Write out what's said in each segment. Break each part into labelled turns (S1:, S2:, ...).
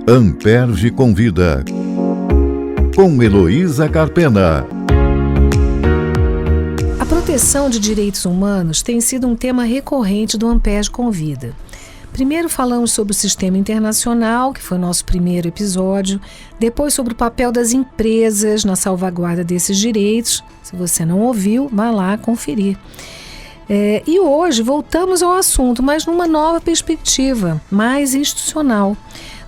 S1: Amperge Convida, com Heloísa Carpena.
S2: A proteção de direitos humanos tem sido um tema recorrente do Amperge Convida. Primeiro falamos sobre o sistema internacional, que foi o nosso primeiro episódio, depois sobre o papel das empresas na salvaguarda desses direitos. Se você não ouviu, vá lá conferir. E hoje voltamos ao assunto, mas numa nova perspectiva, mais institucional.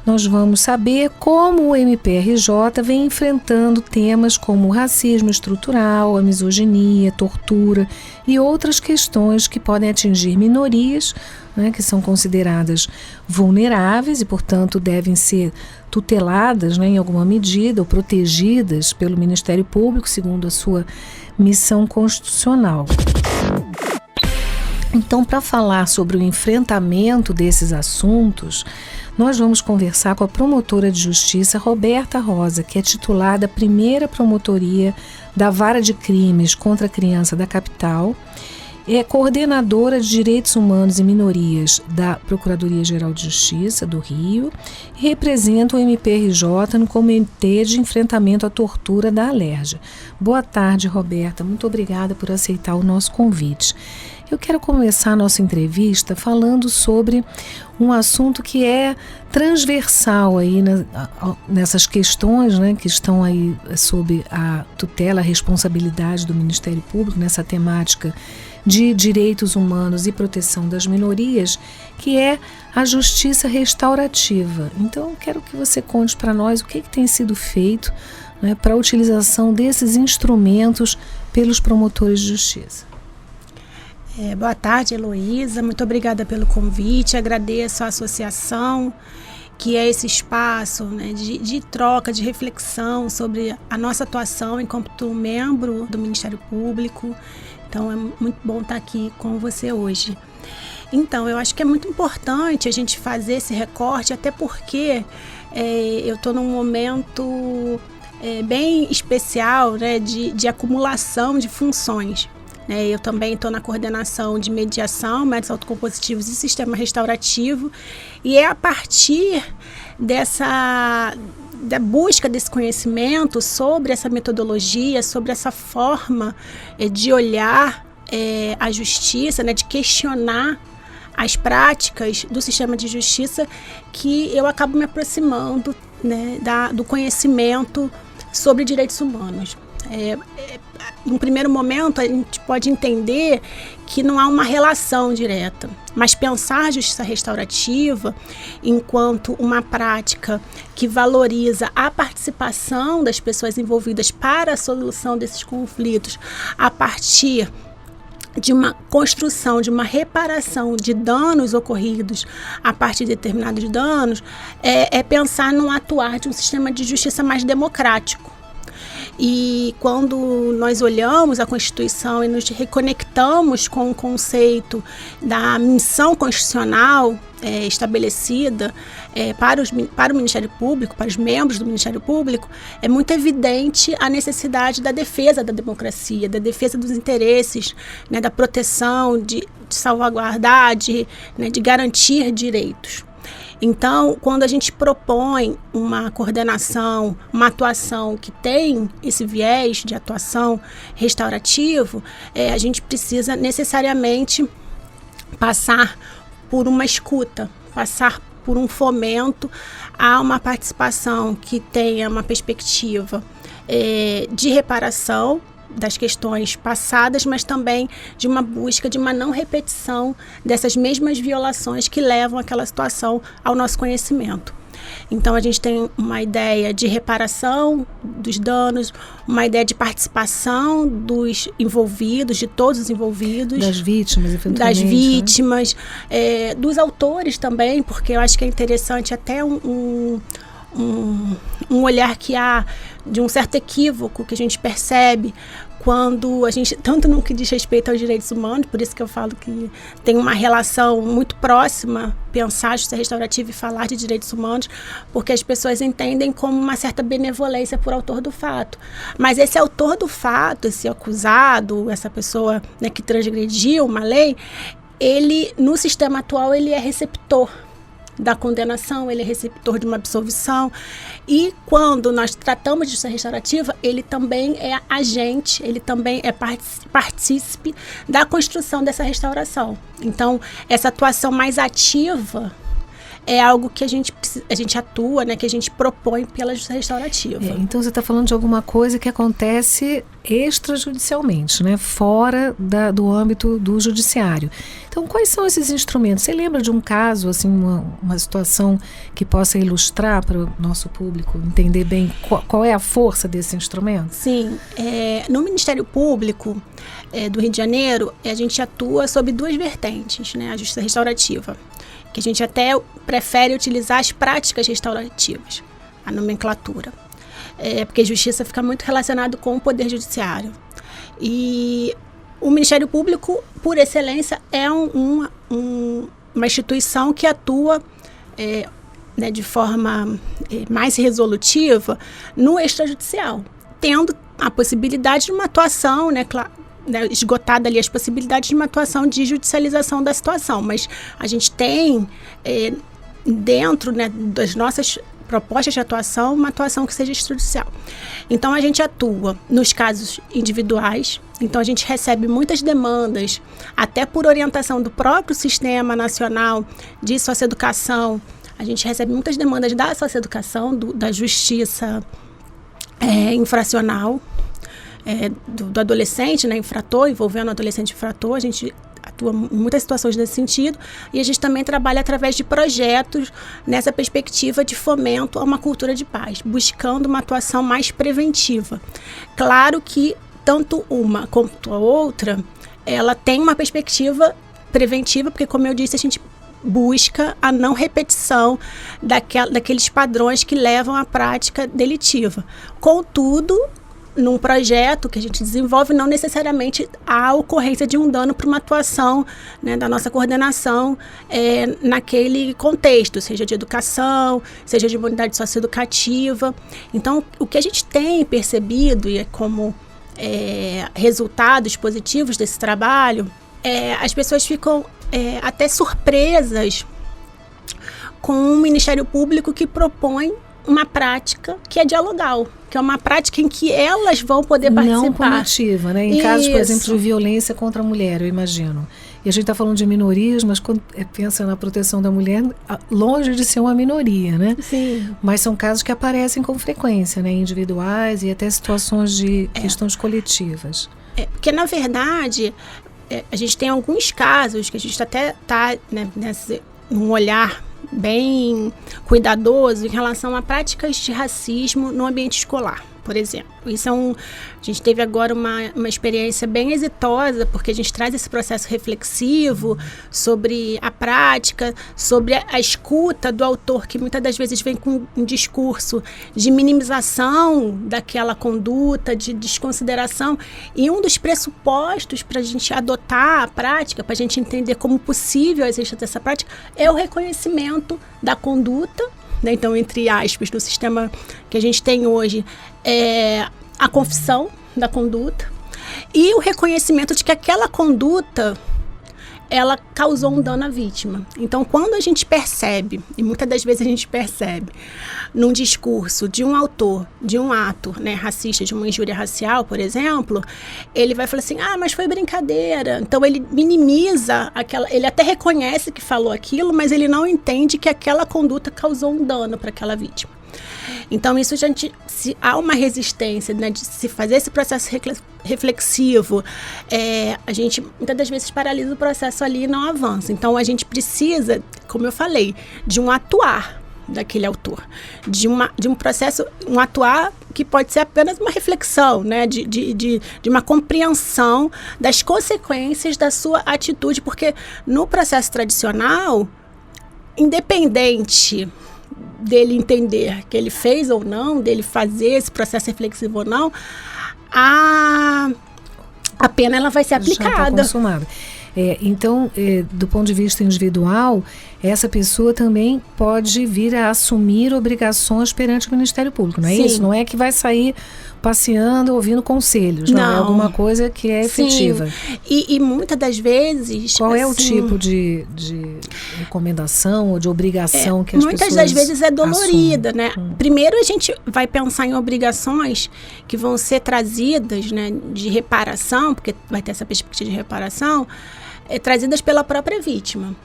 S2: Nós vamos saber como o MPRJ vem enfrentando temas como o racismo estrutural, a misoginia, tortura e outras questões que podem atingir minorias, né, que são consideradas vulneráveis e, portanto, devem ser tuteladas, né, em alguma medida ou protegidas pelo Ministério Público, segundo a sua missão constitucional. Então, para falar sobre o enfrentamento desses assuntos, nós vamos conversar com a promotora de justiça Roberta Rosa, que é titular da primeira promotoria da Vara de Crimes contra a Criança da Capital, é coordenadora de Direitos Humanos e Minorias da Procuradoria-Geral de Justiça do Rio e representa o MPRJ no Comitê de Enfrentamento à Tortura da Alerj. Boa tarde, Roberta. Muito obrigada por aceitar o nosso convite. Eu quero começar a nossa entrevista falando sobre um assunto que é transversal aí nessas questões, né, que estão aí sob a tutela, a responsabilidade do Ministério Público, nessa temática de direitos humanos e proteção das minorias, que é a justiça restaurativa. Então, eu quero que você conte para nós o que tem sido feito, né, para a utilização desses instrumentos pelos promotores de justiça.
S3: Boa tarde, Heloísa. Muito obrigada pelo convite. Agradeço a associação, que é esse espaço, né, de troca, de reflexão sobre a nossa atuação enquanto membro do Ministério Público. Então, é muito bom estar aqui com você hoje. Então, eu acho que é muito importante a gente fazer esse recorte, até porque eu estou num momento bem especial, né, de acumulação de funções. Eu também estou na coordenação de mediação, métodos autocompositivos e sistema restaurativo, e é a partir da busca desse conhecimento sobre essa metodologia, sobre essa forma de olhar a justiça, né, de questionar as práticas do sistema de justiça, que eu acabo me aproximando, né, do conhecimento sobre direitos humanos. Em primeiro momento, a gente pode entender que não há uma relação direta, mas pensar a justiça restaurativa enquanto uma prática que valoriza a participação das pessoas envolvidas para a solução desses conflitos a partir de uma construção, de uma reparação de danos ocorridos a partir de determinados danos, é pensar no atuar de um sistema de justiça mais democrático. E quando nós olhamos a Constituição e nos reconectamos com o conceito da missão constitucional estabelecida para o Ministério Público, para os membros do Ministério Público, é muito evidente a necessidade da defesa da democracia, da defesa dos interesses, né, da proteção, de salvaguardar, de garantir direitos. Então, quando a gente propõe uma coordenação, uma atuação que tem esse viés de atuação restaurativo, a gente precisa necessariamente passar por uma escuta, passar por um fomento a uma participação que tenha uma perspectiva de reparação das questões passadas, mas também de uma busca de uma não repetição dessas mesmas violações que levam aquela situação ao nosso conhecimento. Então, a gente tem uma ideia de reparação dos danos, uma ideia de participação dos envolvidos, de todos os envolvidos.
S2: Das vítimas, eventualmente.
S3: Das vítimas, né? Dos autores também, porque eu acho que é interessante até um olhar que há de um certo equívoco que a gente percebe quando a gente, tanto no que diz respeito aos direitos humanos, por isso que eu falo que tem uma relação muito próxima, pensar a justiça restaurativa e falar de direitos humanos, porque as pessoas entendem como uma certa benevolência por autor do fato. Mas esse autor do fato, esse acusado, essa pessoa, né, que transgrediu uma lei, ele, no sistema atual, ele é receptor. da condenação, ele é receptor de uma absolvição. E quando nós tratamos de justiça restaurativa, ele também é agente, ele também é partícipe da construção dessa restauração. Então, essa atuação mais ativa é algo que a gente atua, né, que a gente propõe pela justiça restaurativa.
S2: Então você está falando de alguma coisa que acontece extrajudicialmente, né, fora do âmbito do judiciário. Então quais são esses instrumentos? Você lembra de um caso, assim, uma situação que possa ilustrar para o nosso público entender bem qual é a força desse instrumento?
S3: Sim, no Ministério Público do Rio de Janeiro, a gente atua sob duas vertentes, né, a justiça restaurativa, que a gente até prefere utilizar as práticas restaurativas, a nomenclatura, porque a justiça fica muito relacionado com o Poder Judiciário. E o Ministério Público, por excelência, é uma instituição que atua né, de forma mais resolutiva no extrajudicial, tendo a possibilidade de uma atuação, né, esgotada ali as possibilidades de uma atuação de judicialização da situação, mas a gente tem dentro, né, das nossas propostas de atuação, uma atuação que seja extrajudicial. Então a gente atua nos casos individuais, então a gente recebe muitas demandas, até por orientação do próprio Sistema Nacional de Socioeducação, a gente recebe muitas demandas da socioeducação, da justiça infracional, do adolescente, né, infrator, envolvendo o adolescente infrator. A gente atua em muitas situações nesse sentido, e a gente também trabalha através de projetos nessa perspectiva de fomento a uma cultura de paz, buscando uma atuação mais preventiva. Claro que tanto uma quanto a outra, ela tem uma perspectiva preventiva, porque, como eu disse, a gente busca a não repetição daqueles padrões que levam à prática delitiva. Contudo, num projeto que a gente desenvolve, não necessariamente há ocorrência de um dano para uma atuação, né, da nossa coordenação naquele contexto, seja de educação, seja de unidade socioeducativa. Então, o que a gente tem percebido, e como resultados positivos desse trabalho, as pessoas ficam até surpresas com um Ministério Público que propõe uma prática que é dialogal, que é uma prática em que elas vão poder participar.
S2: Não punitiva, né? Em casos, por exemplo, de violência contra a mulher, eu imagino. E a gente está falando de minorias, mas quando pensa na proteção da mulher, longe de ser uma minoria, né?
S3: Sim.
S2: Mas são casos que aparecem com frequência, né? Individuais e até situações de questões coletivas.
S3: Porque, na verdade, a gente tem alguns casos que a gente até está, né, num olhar bem cuidadoso em relação a práticas de racismo no ambiente escolar, por exemplo. Isso a gente teve agora uma experiência bem exitosa, porque a gente traz esse processo reflexivo sobre a prática, sobre a escuta do autor, que muitas das vezes vem com um discurso de minimização daquela conduta, de desconsideração. E um dos pressupostos para a gente adotar a prática, para a gente entender como possível a existência dessa prática, é o reconhecimento da conduta, né? Então, entre aspas, no sistema que a gente tem hoje, a confissão da conduta e o reconhecimento de que aquela conduta, ela causou um dano à vítima. Então, quando a gente percebe, e muitas das vezes a gente percebe, num discurso de um autor, de um ato, né, racista, de uma injúria racial, por exemplo, ele vai falar assim, mas foi brincadeira. Então, ele minimiza ele até reconhece que falou aquilo, mas ele não entende que aquela conduta causou um dano para aquela vítima. Então, isso, se há uma resistência, né, de se fazer esse processo reflexivo, a gente muitas das vezes paralisa o processo ali e não avança. Então, a gente precisa, como eu falei, de um atuar daquele autor, de um processo, um atuar que pode ser apenas uma reflexão, né, de uma compreensão das consequências da sua atitude, porque no processo tradicional, independente dele entender que ele fez ou não, dele fazer esse processo reflexivo ou não, a pena ela vai ser aplicada.
S2: Já está consumada. Então, do ponto de vista individual, essa pessoa também pode vir a assumir obrigações perante o Ministério Público, não é isso? Não é que vai sair passeando, ouvindo conselhos, não. É alguma coisa que é efetiva.
S3: E muitas das vezes...
S2: Qual é o tipo de recomendação ou de obrigação que as pessoas
S3: muitas das vezes é dolorida,
S2: assumem,
S3: né? Primeiro a gente vai pensar em obrigações que vão ser trazidas, né, de reparação, porque vai ter essa perspectiva de reparação, trazidas pela própria vítima.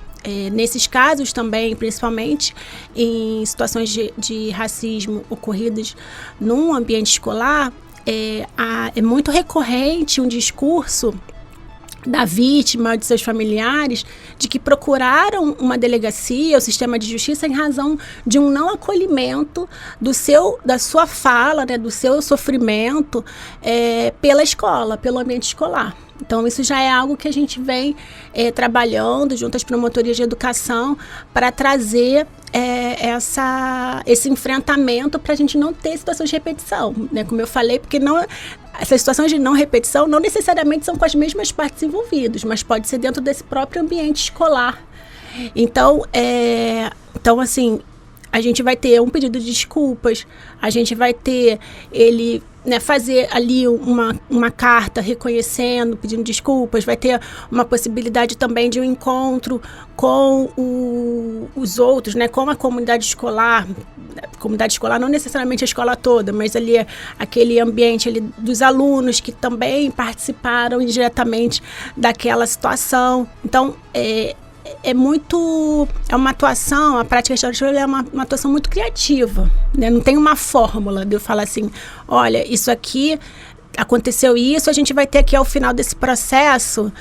S3: Nesses casos também, principalmente em situações de racismo ocorridas num ambiente escolar, é muito recorrente um discurso da vítima, de seus familiares, de que procuraram uma delegacia, o sistema de justiça, em razão de um não acolhimento da sua fala, né, do seu sofrimento pela escola, pelo ambiente escolar. Então, isso já é algo que a gente vem trabalhando junto às promotorias de educação para trazer esse enfrentamento para a gente não ter situações de repetição, né? Como eu falei, porque essas situações de não repetição não necessariamente são com as mesmas partes envolvidas, mas pode ser dentro desse próprio ambiente escolar. Então, assim, a gente vai ter um pedido de desculpas, a gente vai ter ele, né, fazer ali uma carta reconhecendo, pedindo desculpas, vai ter uma possibilidade também de um encontro com os outros, né, com a comunidade escolar. Comunidade escolar, não necessariamente a escola toda, mas ali aquele ambiente ali dos alunos que também participaram indiretamente daquela situação. Então, é uma atuação, a prática restaurativa é uma atuação muito criativa, né? Não tem uma fórmula de eu falar assim, olha, isso aqui, aconteceu isso, a gente vai ter aqui ao final desse processo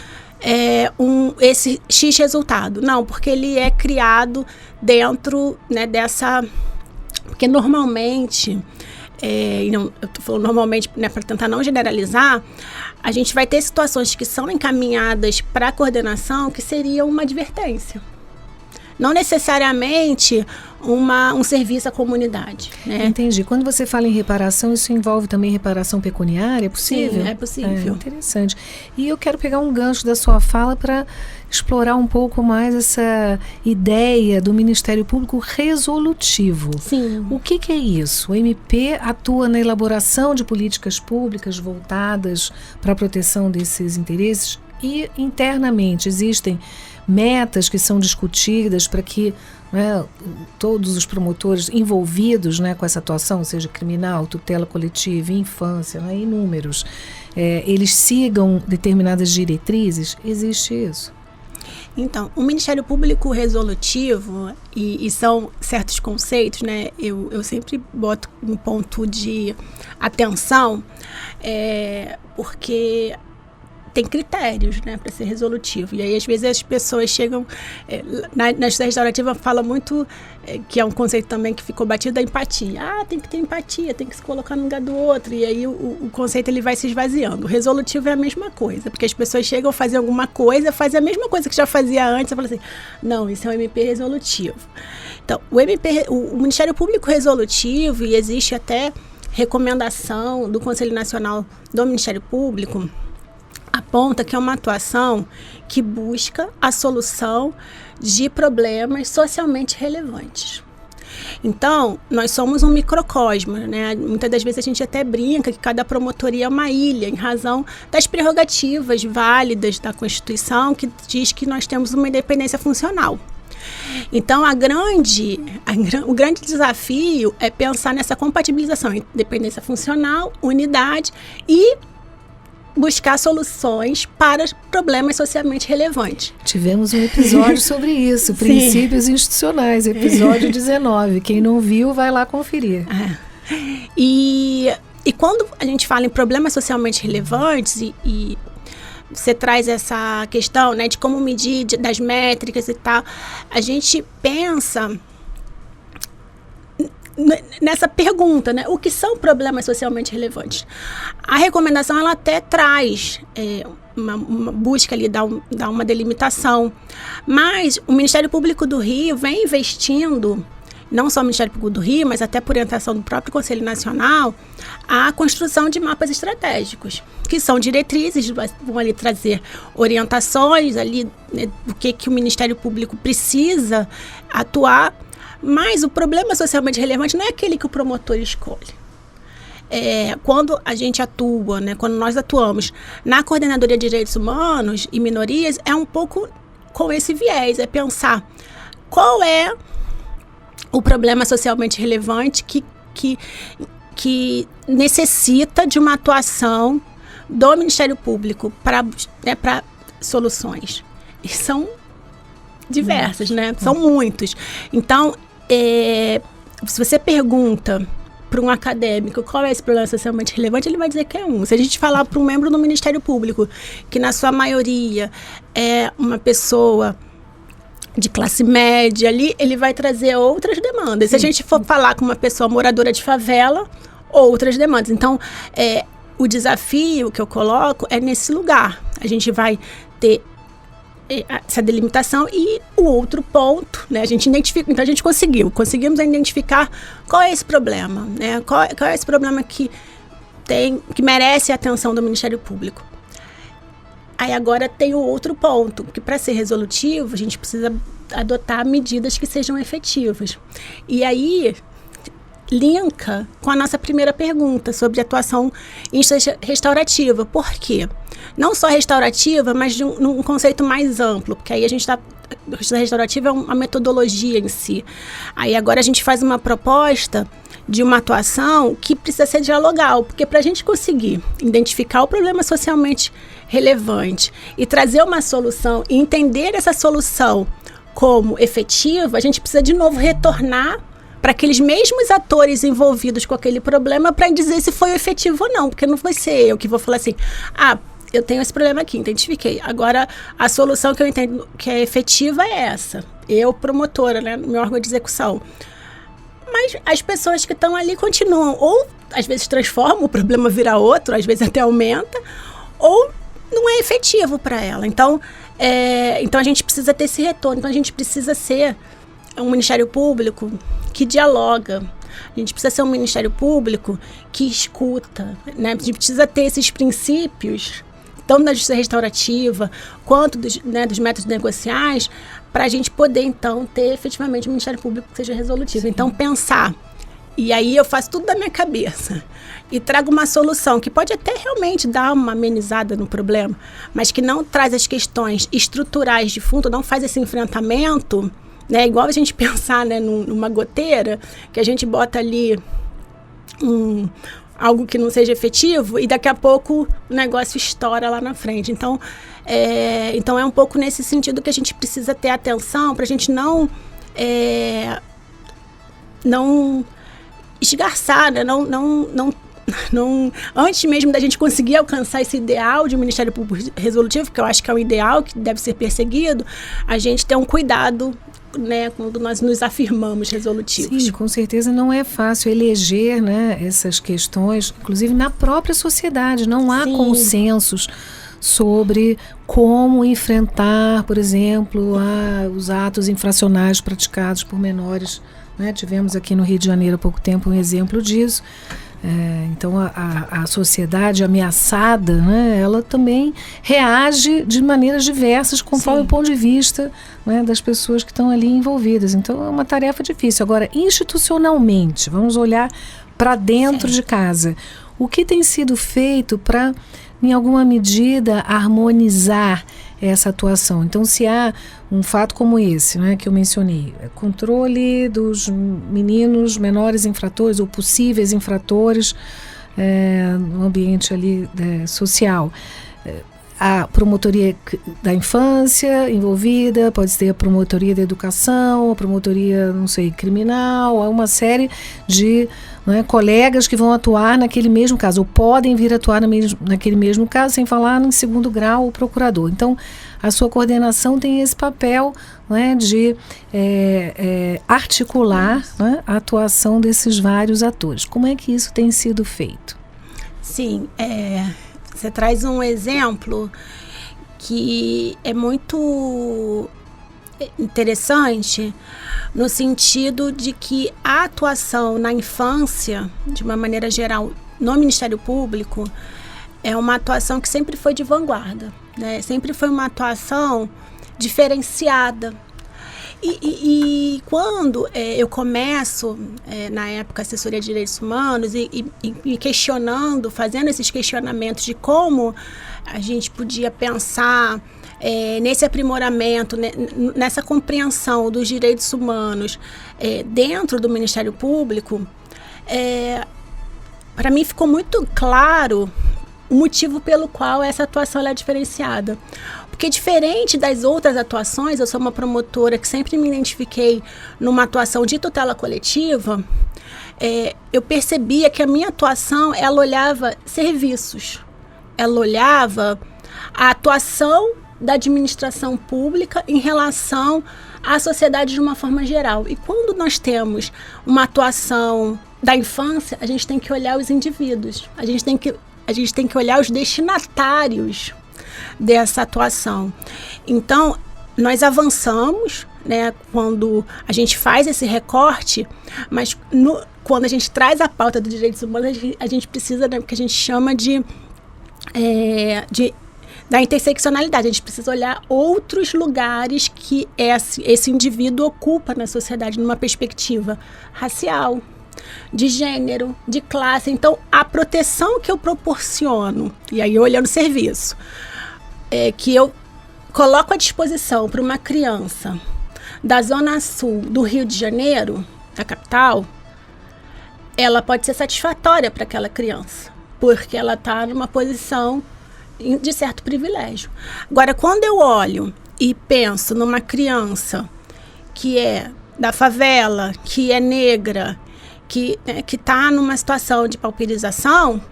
S3: esse X resultado. Não, porque ele é criado dentro, né, dessa... Porque normalmente... eu estou falando normalmente, né, para tentar não generalizar, a gente vai ter situações que são encaminhadas para a coordenação que seria uma advertência. Não necessariamente um serviço à comunidade, né?
S2: Entendi. Quando você fala em reparação, isso envolve também reparação pecuniária? É possível?
S3: Sim, é possível.
S2: Interessante. E eu quero pegar um gancho da sua fala para explorar um pouco mais essa ideia do Ministério Público resolutivo.
S3: Sim.
S2: O que é isso? O MP atua na elaboração de políticas públicas voltadas para a proteção desses interesses e internamente existem metas que são discutidas para que, né, todos os promotores envolvidos, né, com essa atuação, seja criminal, tutela coletiva, infância, né, inúmeros, eles sigam determinadas diretrizes? Existe isso?
S3: Então, o Ministério Público resolutivo, e são certos conceitos, né, eu sempre boto um ponto de atenção, porque tem critérios, né, para ser resolutivo. E aí, às vezes, as pessoas chegam... na justiça restaurativa fala muito, que é um conceito também que ficou batido, da empatia. Tem que ter empatia, tem que se colocar no lugar do outro. E aí, o conceito ele vai se esvaziando. O resolutivo é a mesma coisa, porque as pessoas chegam a fazer alguma coisa, fazem a mesma coisa que já fazia antes, e falam assim, não, isso é um MP resolutivo. Então, o Ministério Público resolutivo, e existe até recomendação do Conselho Nacional do Ministério Público, aponta que é uma atuação que busca a solução de problemas socialmente relevantes. Então, nós somos um microcosmo, né? Muitas das vezes a gente até brinca que cada promotoria é uma ilha, em razão das prerrogativas válidas da Constituição, que diz que nós temos uma independência funcional. Então, o grande desafio é pensar nessa compatibilização entre independência funcional, unidade e buscar soluções para problemas socialmente relevantes.
S2: Tivemos um episódio sobre isso, princípios institucionais, episódio 19. Quem não viu, vai lá conferir.
S3: E quando a gente fala em problemas socialmente relevantes, e você traz essa questão, né, de como medir, das métricas e tal, a gente pensa nessa pergunta, né? O que são problemas socialmente relevantes? A recomendação, ela até traz uma busca ali, dar uma delimitação, mas o Ministério Público do Rio vem investindo não só o Ministério Público do Rio, mas até por orientação do próprio Conselho Nacional, a construção de mapas estratégicos, que são diretrizes, vão ali trazer orientações ali, né, do que o Ministério Público precisa atuar, mas o problema socialmente relevante não é aquele que o promotor escolhe. Quando a gente atua, né, quando nós atuamos na Coordenadoria de Direitos Humanos e Minorias, é um pouco com esse viés, é pensar qual é o problema socialmente relevante que necessita de uma atuação do Ministério Público para soluções. E são diversas, né? São muitos. Então, se você pergunta para um acadêmico qual é esse problema socialmente relevante, ele vai dizer que é um. Se a gente falar para um membro do Ministério Público, que na sua maioria é uma pessoa de classe média ali, ele vai trazer outras demandas. Se a gente for falar com uma pessoa moradora de favela, outras demandas. Então, o desafio que eu coloco é nesse lugar. A gente vai ter essa delimitação e o outro ponto, né? A gente identifica, então a gente conseguimos identificar qual é esse problema, né? Qual é esse problema que merece a atenção do Ministério Público. Aí agora tem o outro ponto, que para ser resolutivo a gente precisa adotar medidas que sejam efetivas. E aí linka com a nossa primeira pergunta sobre atuação restaurativa. Por quê? Não só restaurativa, mas num conceito mais amplo, porque aí a gente restaurativa é uma metodologia em si. Aí agora a gente faz uma proposta de uma atuação que precisa ser dialogal, porque para a gente conseguir identificar o problema socialmente relevante e trazer uma solução e entender essa solução como efetiva, a gente precisa de novo retornar para aqueles mesmos atores envolvidos com aquele problema para dizer se foi efetivo ou não, porque não vai ser eu que vou falar assim, eu tenho esse problema aqui, identifiquei. Agora, a solução que eu entendo que é efetiva é essa. Eu, promotora, né, meu órgão de execução. Mas as pessoas que estão ali continuam, ou às vezes transformam, o problema vira outro, às vezes até aumenta, ou não é efetivo para ela. Então a gente precisa ter esse retorno, então a gente precisa ser um Ministério Público que dialoga. A gente precisa ser um Ministério Público que escuta, né? A gente precisa ter esses princípios, tanto da justiça restaurativa, quanto dos métodos negociais, para a gente poder, então, ter efetivamente um Ministério Público que seja resolutivo. Sim. Então, pensar. E aí eu faço tudo da minha cabeça e trago uma solução que pode até realmente dar uma amenizada no problema, mas que não traz as questões estruturais de fundo, não faz esse enfrentamento, né? Igual a gente pensar, né, numa goteira, que a gente bota ali algo que não seja efetivo e daqui a pouco o negócio estoura lá na frente. Então é um pouco nesse sentido que a gente precisa ter atenção para a gente não esgarçar, né? Não, antes mesmo da gente conseguir alcançar esse ideal de um Ministério Público resolutivo, que eu acho que é um ideal que deve ser perseguido, a gente ter um cuidado, né, quando nós nos afirmamos resolutivos.
S2: Sim, com certeza não é fácil eleger, né, essas questões, inclusive na própria sociedade, não há consensos sobre como enfrentar, por exemplo, os atos infracionais praticados por menores, né? Tivemos aqui no Rio de Janeiro há pouco tempo um exemplo disso. Então a sociedade ameaçada, né, ela também reage de maneiras diversas conforme o ponto de vista, né, das pessoas que estão ali envolvidas. Então é uma tarefa difícil. Agora, institucionalmente, vamos olhar para dentro de casa. O que tem sido feito para, em alguma medida, harmonizar essa atuação? Então, se há um fato como esse, né, que eu mencionei, controle dos meninos menores infratores ou possíveis infratores no ambiente ali social, a promotoria da infância envolvida, pode ter a promotoria da educação, a promotoria, não sei, criminal, há uma série de, né, colegas que vão atuar naquele mesmo caso, ou podem vir atuar naquele mesmo caso, sem falar em segundo grau o procurador. Então, a sua coordenação tem esse papel, né, de articular, né, a atuação desses vários atores. Como é que isso tem sido feito?
S3: Sim, você traz um exemplo que é muito interessante no sentido de que a atuação na infância, de uma maneira geral, no Ministério Público, é uma atuação que sempre foi de vanguarda, né? Sempre foi uma atuação diferenciada. E quando eu começo, na época, assessoria de direitos humanos, e questionando, fazendo esses questionamentos de como a gente podia pensar nesse aprimoramento, nessa compreensão dos direitos humanos dentro do Ministério Público, para mim ficou muito claro o motivo pelo qual essa atuação ela é diferenciada. Porque diferente das outras atuações, eu sou uma promotora que sempre me identifiquei numa atuação de tutela coletiva, eu percebia que a minha atuação, ela olhava serviços, ela olhava a atuação da administração pública em relação à sociedade de uma forma geral. E quando nós temos uma atuação da infância, a gente tem que olhar os indivíduos, a gente tem que olhar os destinatários dessa atuação. Então, nós avançamos, né, quando a gente faz esse recorte, mas quando a gente traz a pauta dos direitos humanos, a gente precisa, né, que a gente chama da interseccionalidade. A gente precisa olhar outros lugares que esse indivíduo ocupa na sociedade, numa perspectiva racial, de gênero, de classe. Então, a proteção que eu proporciono, e aí olhando o serviço, que eu coloco à disposição para uma criança da Zona Sul do Rio de Janeiro, da capital, ela pode ser satisfatória para aquela criança, porque ela está numa posição de certo privilégio. Agora, quando eu olho e penso numa criança que é da favela, que é negra, que está numa situação de pauperização,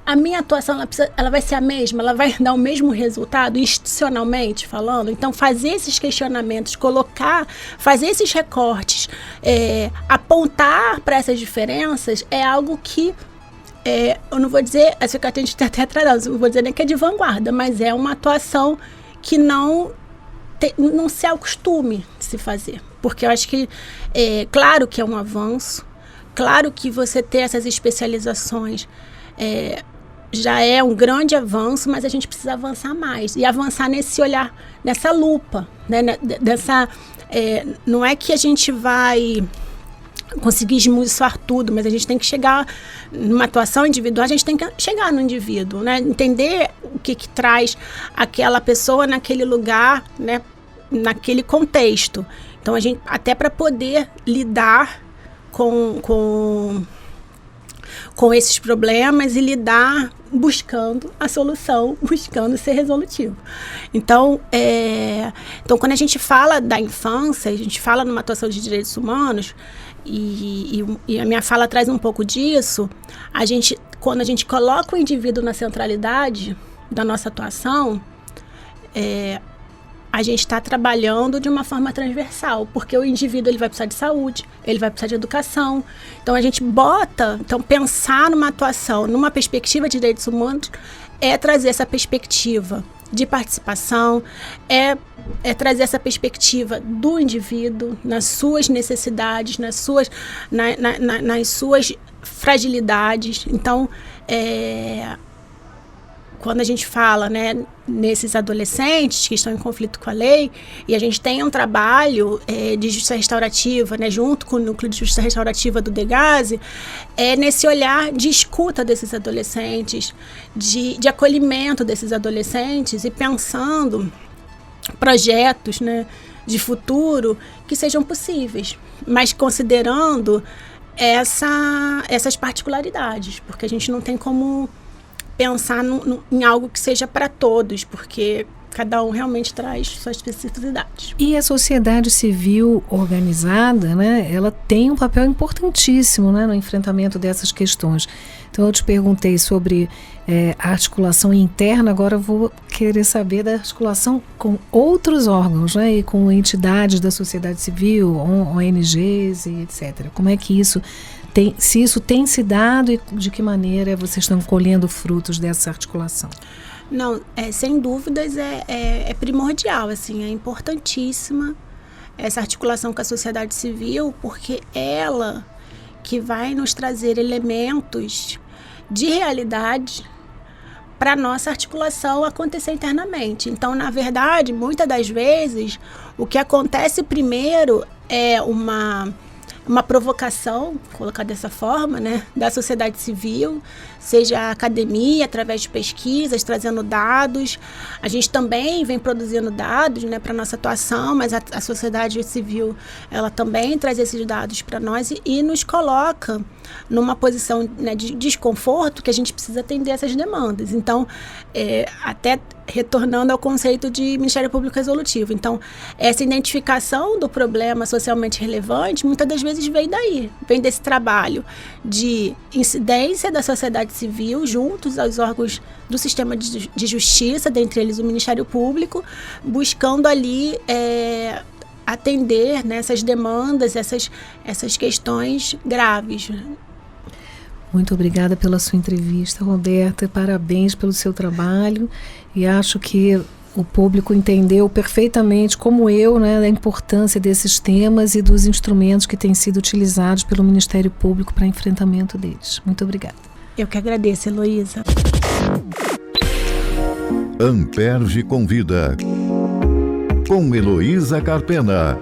S3: a minha atuação ela vai ser a mesma, ela vai dar o mesmo resultado institucionalmente falando. Então, fazer esses questionamentos, fazer esses recortes, apontar para essas diferenças é algo que eu não vou dizer, essa que a gente está até atrasado, não vou dizer nem que é de vanguarda, mas é uma atuação que não se acostume de se fazer. Porque eu acho que, claro que é um avanço, claro que você ter essas especializações já é um grande avanço, mas a gente precisa avançar mais. E avançar nesse olhar, nessa lupa, né? Não é que a gente vai conseguir esmiuçar tudo, mas a gente tem que chegar numa atuação individual, a gente tem que chegar no indivíduo, né? Entender o que traz aquela pessoa naquele lugar, né? Naquele contexto. Então, a gente, até para poder lidar com esses problemas e lidar buscando a solução, buscando ser resolutivo. Então, quando a gente fala da infância, a gente fala numa atuação de direitos humanos, e a minha fala traz um pouco disso, quando a gente coloca o indivíduo na centralidade da nossa atuação, a gente está trabalhando de uma forma transversal, porque o indivíduo ele vai precisar de saúde, ele vai precisar de educação. Então, a gente pensar numa atuação, numa perspectiva de direitos humanos, é trazer essa perspectiva de participação, é trazer essa perspectiva do indivíduo, nas suas necessidades, nas suas fragilidades. Então, quando a gente fala, né, nesses adolescentes que estão em conflito com a lei, e a gente tem um trabalho de justiça restaurativa, né, junto com o núcleo de justiça restaurativa do DEGASE, nesse olhar de escuta desses adolescentes, de acolhimento desses adolescentes e pensando projetos, né, de futuro que sejam possíveis, mas considerando essas particularidades, porque a gente não tem como pensar em algo que seja para todos, porque cada um realmente traz suas especificidades.
S2: E a sociedade civil organizada, né, ela tem um papel importantíssimo, né, no enfrentamento dessas questões. Então, eu te perguntei sobre a articulação interna, agora eu vou querer saber da articulação com outros órgãos, né, e com entidades da sociedade civil, ONGs e etc. Como é que se isso tem se dado e de que maneira vocês estão colhendo frutos dessa articulação?
S3: Não, sem dúvidas é primordial, assim, é importantíssima essa articulação com a sociedade civil, porque ela que vai nos trazer elementos de realidade para a nossa articulação acontecer internamente. Então, na verdade, muitas das vezes, o que acontece primeiro é uma provocação, colocar dessa forma, né, da sociedade civil, seja a academia, através de pesquisas, trazendo dados. A gente também vem produzindo dados, né, para a nossa atuação, mas a sociedade civil, ela também traz esses dados para nós e nos coloca numa posição, né, de desconforto que a gente precisa atender essas demandas. Então, até retornando ao conceito de Ministério Público Resolutivo. Então, essa identificação do problema socialmente relevante, muitas das vezes vem daí, vem desse trabalho de incidência da sociedade civil juntos aos órgãos do sistema de justiça, dentre eles o Ministério Público, buscando ali atender, né, essas demandas, essas questões graves.
S2: Muito obrigada pela sua entrevista, Roberta. Parabéns pelo seu trabalho. E acho que o público entendeu perfeitamente, como eu, né, a importância desses temas e dos instrumentos que têm sido utilizados pelo Ministério Público para enfrentamento deles. Muito obrigada.
S3: Eu que agradeço, Heloísa.
S1: Amperge convida, com Heloísa Carpena.